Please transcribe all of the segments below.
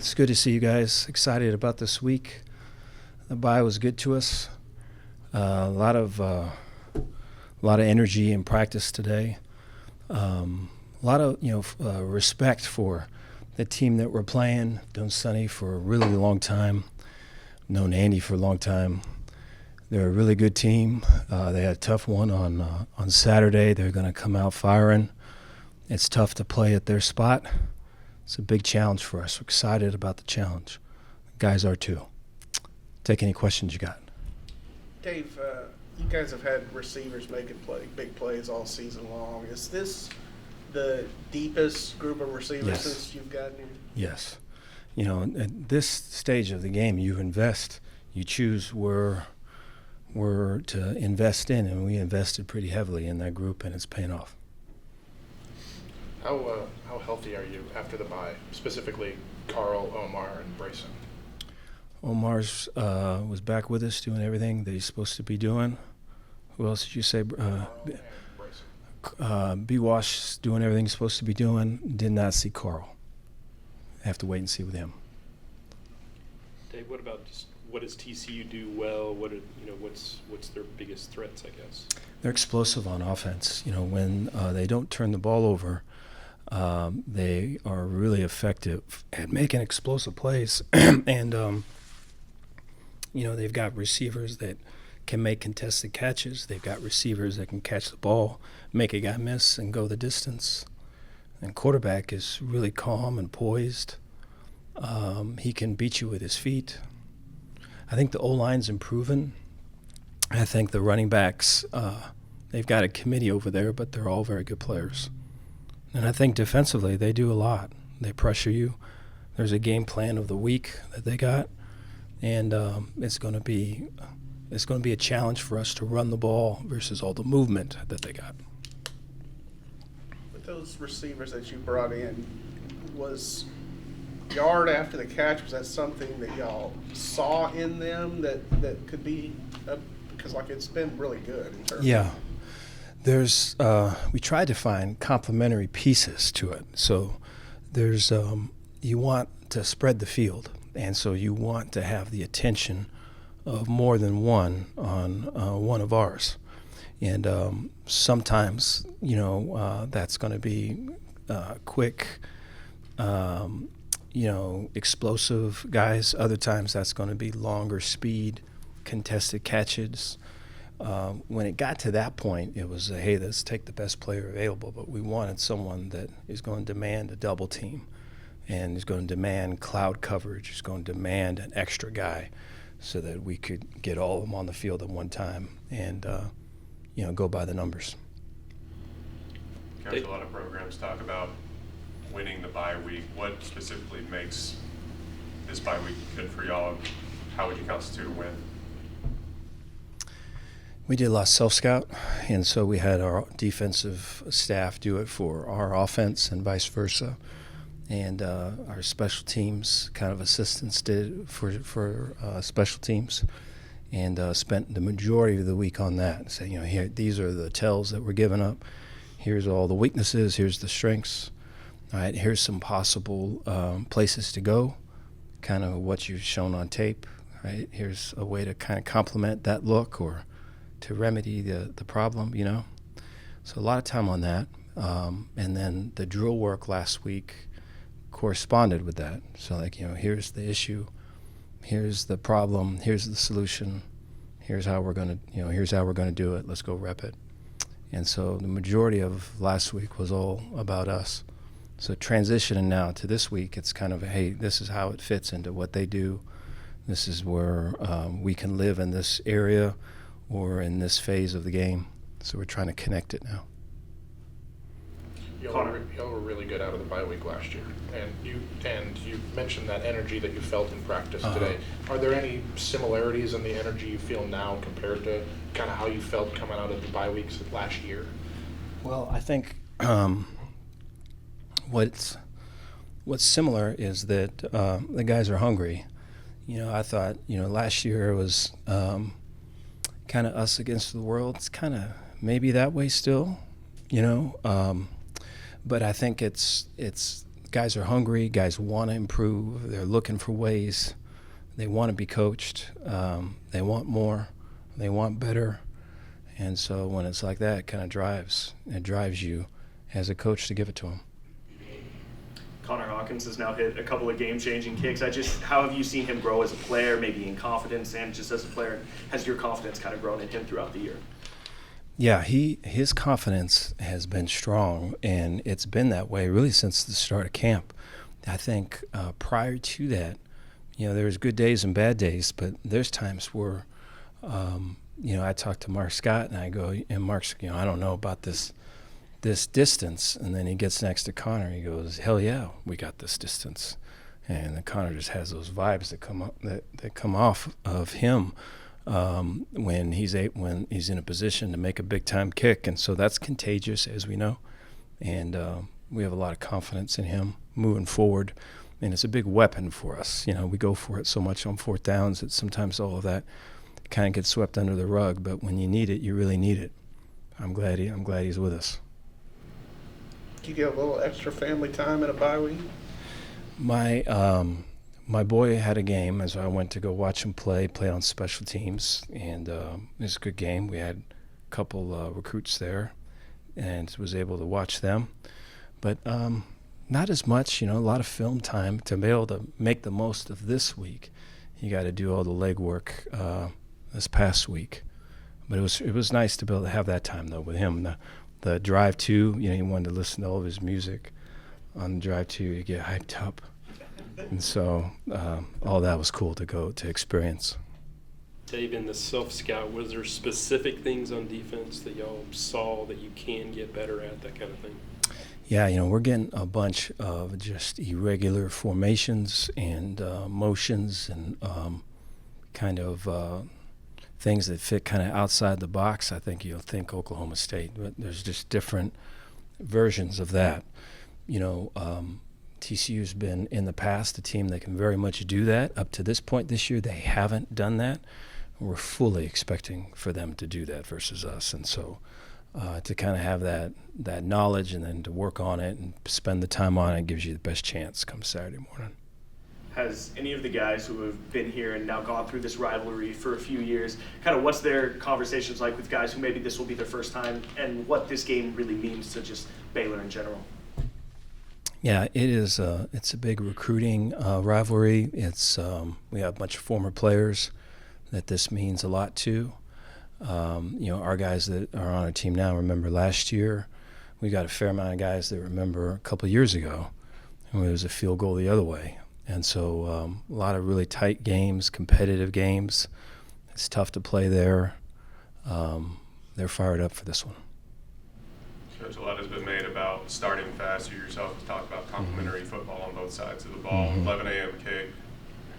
It's good to see you guys. Excited about this week. The bye was good to us. A lot of energy in practice today. A lot of respect for the team that we're playing. Known Sonny for a really long time. Known Andy for a long time. They're a really good team. They had a tough one on Saturday. They're going to come out firing. It's tough to play at their spot. It's a big challenge for us. We're excited about the challenge. Guys are too. Take any questions you got. Dave, you guys have had receivers making big plays all season long. Is this the deepest group of receivers since you've gotten here? Yes. At this stage of the game, you invest. You choose where to invest in, and we invested pretty heavily in that group, and it's paying off. How healthy are you after the bye, specifically Carl, Omar, and Brayson? Omar's was back with us doing everything that he's supposed to be doing. Who else did you say? B-Wash doing everything he's supposed to be doing. Did not see Carl. I have to wait and see with him. Dave, what about just what does TCU do well? What's their biggest threats, I guess? They're explosive on offense. When they don't turn the ball over, they are really effective at making explosive plays. And, they've got receivers that can make contested catches. They've got receivers that can catch the ball, make a guy miss, and go the distance. And quarterback is really calm and poised. He can beat you with his feet. I think the O-line's improving. I think the running backs, they've got a committee over there, but they're all very good players. And I think defensively they do a lot. They pressure you. There's a game plan of the week that they got, and it's going to be a challenge for us to run the ball versus all the movement that they got. With those receivers that you brought in, was yard after the catch, was that something that y'all saw in them that could be because it's been really good in terms of there's we tried to find complementary pieces to it. So there's you want to spread the field, and so you want to have the attention of more than one on one of ours. And sometimes that's going to be quick explosive guys. Other times that's going to be longer speed, contested catches. When it got to that point, it was, hey, let's take the best player available. But we wanted someone that is going to demand a double team and is going to demand cloud coverage, is going to demand an extra guy so that we could get all of them on the field at one time and, go by the numbers. Coach, a lot of programs talk about winning the bye week. What specifically makes this bye week good for y'all? How would you constitute a win? We did a lot of self-scout, and so we had our defensive staff do it for our offense and vice versa. And our special teams kind of assistants did for special teams, and spent the majority of the week on that. So, here, these are the tells that we're giving up. Here's all the weaknesses. Here's the strengths. All right, here's some possible places to go, kind of what you've shown on tape, right? Here's a way to kind of complement that look or to remedy the problem, So a lot of time on that. And then the drill work last week corresponded with that. So, here's the issue, here's the problem, here's the solution, here's how we're going to do it. Let's go rep it. And so the majority of last week was all about us. So transitioning now to this week, it's kind of, hey, this is how it fits into what they do. This is where we can live in this area or in this phase of the game. So we're trying to connect it now. Y'all were really good out of the bye week last year, and you mentioned that energy that you felt in practice today. Are there any similarities in the energy you feel now compared to kind of how you felt coming out of the bye weeks last year? Well, I think what's similar is that the guys are hungry. I thought last year was kind of us against the world. It's kind of maybe that way still, But I think it's guys are hungry. Guys want to improve. They're looking for ways. They want to be coached. They want more. They want better. And so when it's like that, it kind of drives you as a coach to give it to them. Connor Hawkins has now hit a couple of game-changing kicks. How have you seen him grow as a player, maybe in confidence and just as a player? Has your confidence kind of grown in him throughout the year? Yeah, his confidence has been strong, and it's been that way really since the start of camp. I think prior to that, there's good days and bad days, but there's times where, I talk to Mark Scott and I go, and Mark's, I don't know about this distance, and then he gets next to Connor. He goes, "Hell yeah, we got this distance," and then Connor just has those vibes that come off of him when he's in a position to make a big time kick, and so that's contagious, as we know, and we have a lot of confidence in him moving forward, and it's a big weapon for us. We go for it so much on fourth downs that sometimes all of that kind of gets swept under the rug, but when you need it, you really need it. I'm glad he's with us. Do you get a little extra family time in a bye week? My boy had a game, as I went to go watch him play on special teams, and it was a good game. We had a couple recruits there, and was able to watch them, but not as much. A lot of film time to be able to make the most of this week. You got to do all the legwork this past week, but it was nice to be able to have that time though with him. The drive to, he wanted to listen to all of his music on the drive to. You get hyped up. And so all that was cool to go to experience. Dave, in the self-scout, was there specific things on defense that y'all saw that you can get better at, that kind of thing? Yeah, we're getting a bunch of just irregular formations and motions and kind of things that fit kind of outside the box. I think you'll think Oklahoma State, but there's just different versions of that. TCU's been in the past a team that can very much do that. Up to this point this year, they haven't done that. We're fully expecting for them to do that versus us. And so to kind of have that knowledge and then to work on it and spend the time on it gives you the best chance come Saturday morning. Has any of the guys who have been here and now gone through this rivalry for a few years, kind of what's their conversations like with guys who maybe this will be their first time, and what this game really means to just Baylor in general? Yeah, it is. It's a big recruiting rivalry. It's we have a bunch of former players that this means a lot to. Our guys that are on our team now remember last year. We got a fair amount of guys that remember a couple of years ago, and it was a field goal the other way. And so a lot of really tight games, competitive games. It's tough to play there. They're fired up for this one. Coach, a lot has been made about starting fast. You yourself have talked about complementary football on both sides of the ball. 11 a.m. kick.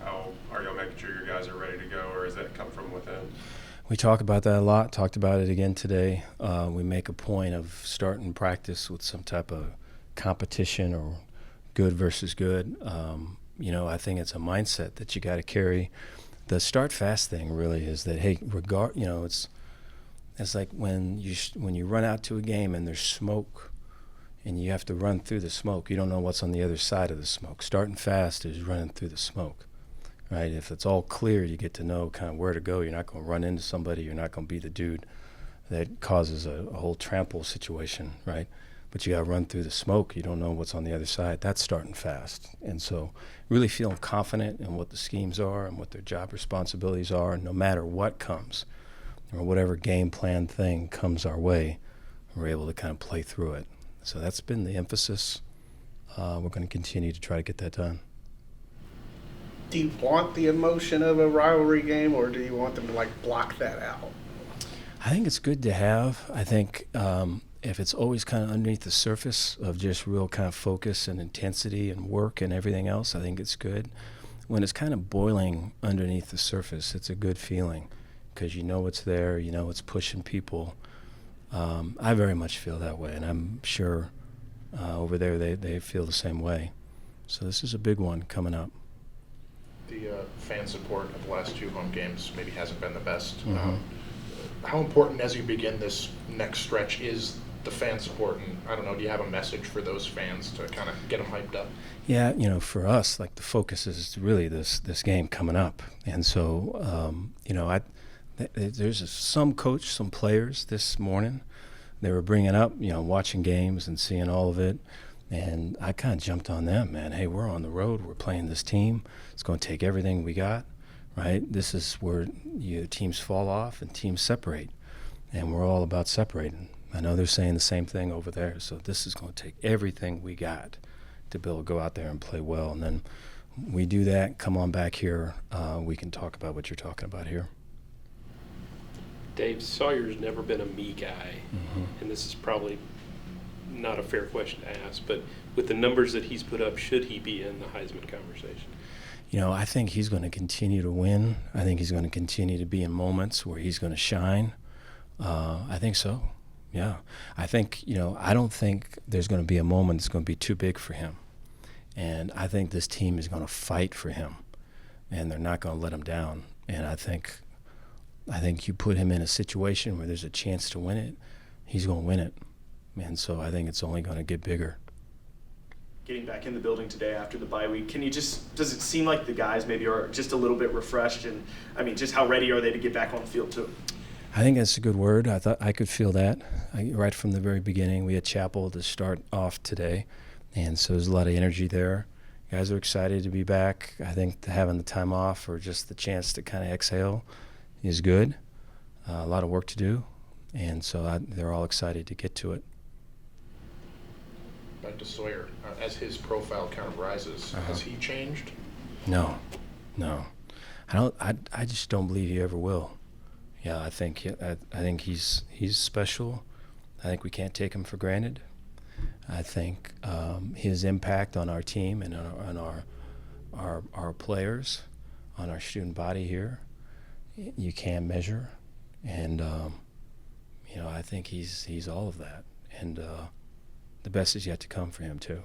How are y'all making sure your guys are ready to go, or does that come from within? We talk about that a lot. Talked about it again today. We make a point of starting practice with some type of competition or good versus good. I think it's a mindset that you got to carry. The start fast thing really is that, hey, it's like when you run out to a game and there's smoke and you have to run through the smoke. You don't know what's on the other side of the smoke. Starting fast is running through the smoke, right? If it's all clear, you get to know kind of where to go. You're not going to run into somebody. You're not going to be the dude that causes a whole trample situation, right? But you got to run through the smoke. You don't know what's on the other side. That's starting fast. And so really feeling confident in what the schemes are and what their job responsibilities are, no matter what comes or whatever game plan thing comes our way, we're able to kind of play through it. So that's been the emphasis. We're going to continue to try to get that done. Do you want the emotion of a rivalry game, or do you want them to block that out? I think it's good to have. I think if it's always kind of underneath the surface of just real kind of focus and intensity and work and everything else, I think it's good. When it's kind of boiling underneath the surface, it's a good feeling because you know it's there, you know it's pushing people. I very much feel that way, and I'm sure over there they feel the same way. So this is a big one coming up. The fan support of the last two home games maybe hasn't been the best. How important as you begin this next stretch is the fan support, and I don't know, do you have a message for those fans to kind of get them hyped up? Yeah, for us, like the focus is really this game coming up, and so there's some coach, some players this morning, they were bringing up, watching games and seeing all of it, and I kind of jumped on them, man. Hey, we're on the road, we're playing this team. It's going to take everything we got, right? This is where teams fall off and teams separate, and we're all about separating. I know they're saying the same thing over there, so this is going to take everything we got to be able to go out there and play well. And then we do that, come on back here, we can talk about what you're talking about here. Dave, Sawyer's never been a me guy, Mm-hmm. and this is probably not a fair question to ask, but with the numbers that he's put up, should he be in the Heisman conversation? I think he's going to continue to win. I think he's going to continue to be in moments where he's going to shine. I think so. Yeah. I think, I don't think there's going to be a moment that's going to be too big for him. And I think this team is going to fight for him, and they're not going to let him down. And I think you put him in a situation where there's a chance to win it, he's going to win it. And so I think it's only going to get bigger. Getting back in the building today after the bye week, does it seem like the guys maybe are just a little bit refreshed? And I mean, just how ready are they to get back on the field too? I think that's a good word. I thought I could feel that right from the very beginning. We had chapel to start off today, and so there's a lot of energy there. Guys are excited to be back. I think having the time off or just the chance to kind of exhale is good. A lot of work to do, and so they're all excited to get to it. Back to Sawyer, as his profile kind of rises, has he changed? No. I just don't believe he ever will. Yeah, I think he's special. I think we can't take him for granted. I think his impact on our team and on our players, on our student body here, you can't measure. And I think he's all of that. And the best is yet to come for him too.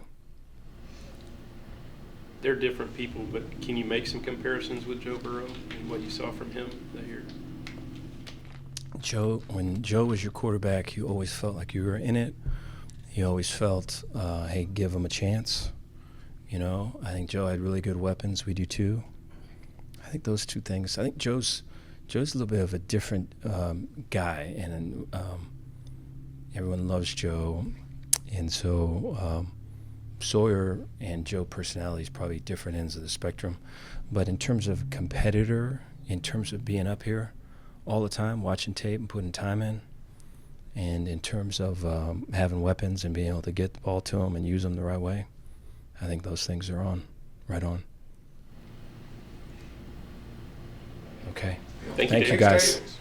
They're different people, but can you make some comparisons with Joe Burrow and what you saw from him that year? When Joe was your quarterback, you always felt like you were in it. You always felt, hey, give him a chance. I think Joe had really good weapons. We do too. I think those two things. I think Joe's a little bit of a different guy, and everyone loves Joe. And so Sawyer and Joe personalities probably different ends of the spectrum. But in terms of competitor, in terms of being up here all the time, watching tape and putting time in, and in terms of having weapons and being able to get the ball to them and use them the right way, I think those things are right on. Okay. Thank you, Thank you, Dave. guys. Thanks, Dave.